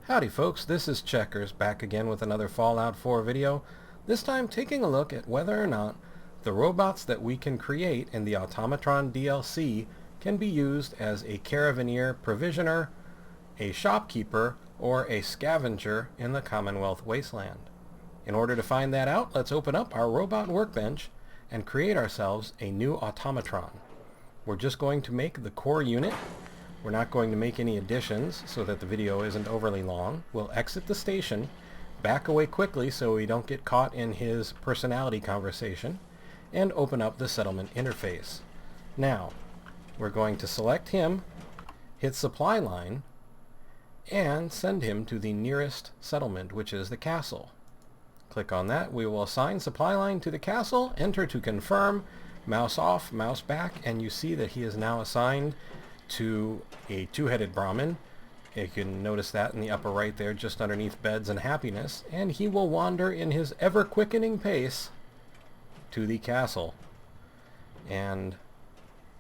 Howdy folks, this is Checkers back again with another Fallout 4 video, this time taking a look at whether or not the robots that we can create in the Automatron DLC can be used as a Caravaneer provisioner, a shopkeeper, or a scavenger in the Commonwealth Wasteland. In order to find that out, let's open up our robot workbench and create ourselves a new Automatron. We're just going to make the core unit. We're not going to make any additions so that the video isn't overly long. We'll exit the station, back away quickly so we don't get caught in his personality conversation, and open up the settlement interface. Now, we're going to select him, hit supply line, and send him to the nearest settlement, which is the castle. Click on that. We will assign supply line to the castle, enter to confirm, mouse off, mouse back, and you see that he is now assigned to a two-headed Brahmin. You can notice that in the upper right there, just underneath beds and happiness, and he will wander in his ever-quickening pace to the castle. And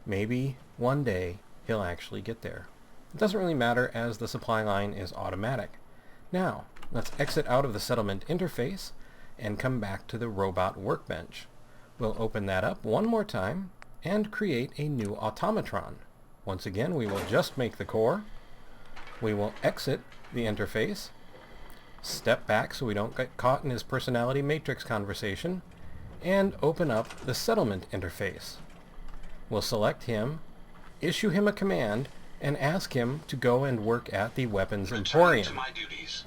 maybe one day he'll actually get there. It doesn't really matter as the supply line is automatic. Now, let's exit out of the settlement interface and come back to the robot workbench. We'll open that up one more time and create a new Automatron. Once again, we will just make the core. We will exit the interface, step back so we don't get caught in his personality matrix conversation, and open up the settlement interface. We'll select him, issue him a command, and ask him to go and work at the Weapons Emporium. To my duties.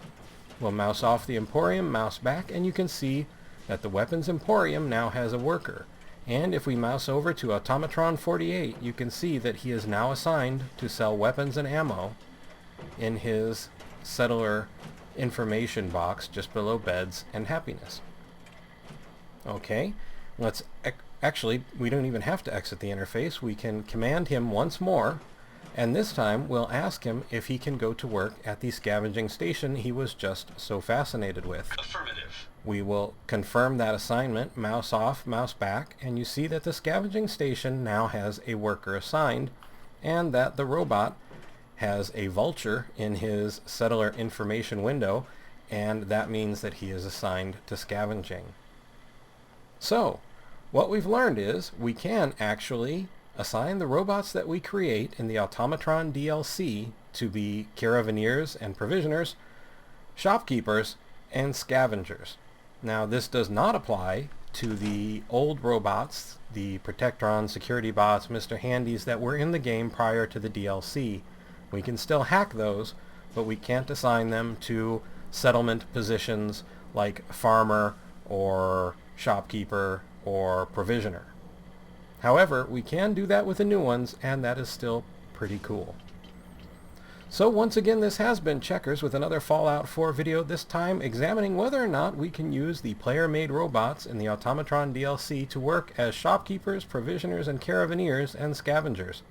We'll mouse off the Emporium, mouse back, and you can see that the Weapons Emporium now has a worker. And if we mouse over to Automatron 48, you can see that he is now assigned to sell weapons and ammo in his settler information box just below beds and happiness. Okay, let's actually, we don't even have to exit the interface. We can command him once more, and this time we'll ask him if he can go to work at the scavenging station he was just so fascinated with. Affirmative. We will confirm that assignment, mouse off, mouse back, and you see that the scavenging station now has a worker assigned, and that the robot has a vulture in his settler information window, and that means that he is assigned to scavenging. So, what we've learned is we can actually assign the robots that we create in the Automatron DLC to be Caravaneers and Provisioners, Shopkeepers, and Scavengers. Now, this does not apply to the old robots, the Protectron, Security Bots, Mr. Handys that were in the game prior to the DLC. We can still hack those, but we can't assign them to settlement positions like Farmer or Shopkeeper or Provisioner. However, we can do that with the new ones, and that is still pretty cool. So once again, this has been Checkers with another Fallout 4 video, this time examining whether or not we can use the player-made robots in the Automatron DLC to work as shopkeepers, provisioners, and caravaneers, and scavengers.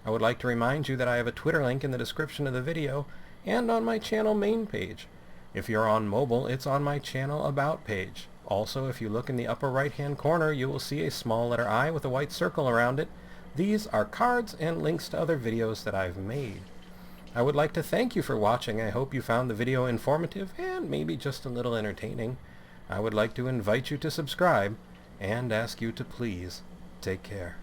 I would like to remind you that I have a Twitter link in the description of the video and on my channel main page. If you're on mobile, it's on my channel About page. Also, if you look in the upper right-hand corner, you will see a small letter I with a white circle around it. These are cards and links to other videos that I've made. I would like to thank you for watching. I hope you found the video informative and maybe just a little entertaining. I would like to invite you to subscribe and ask you to please take care.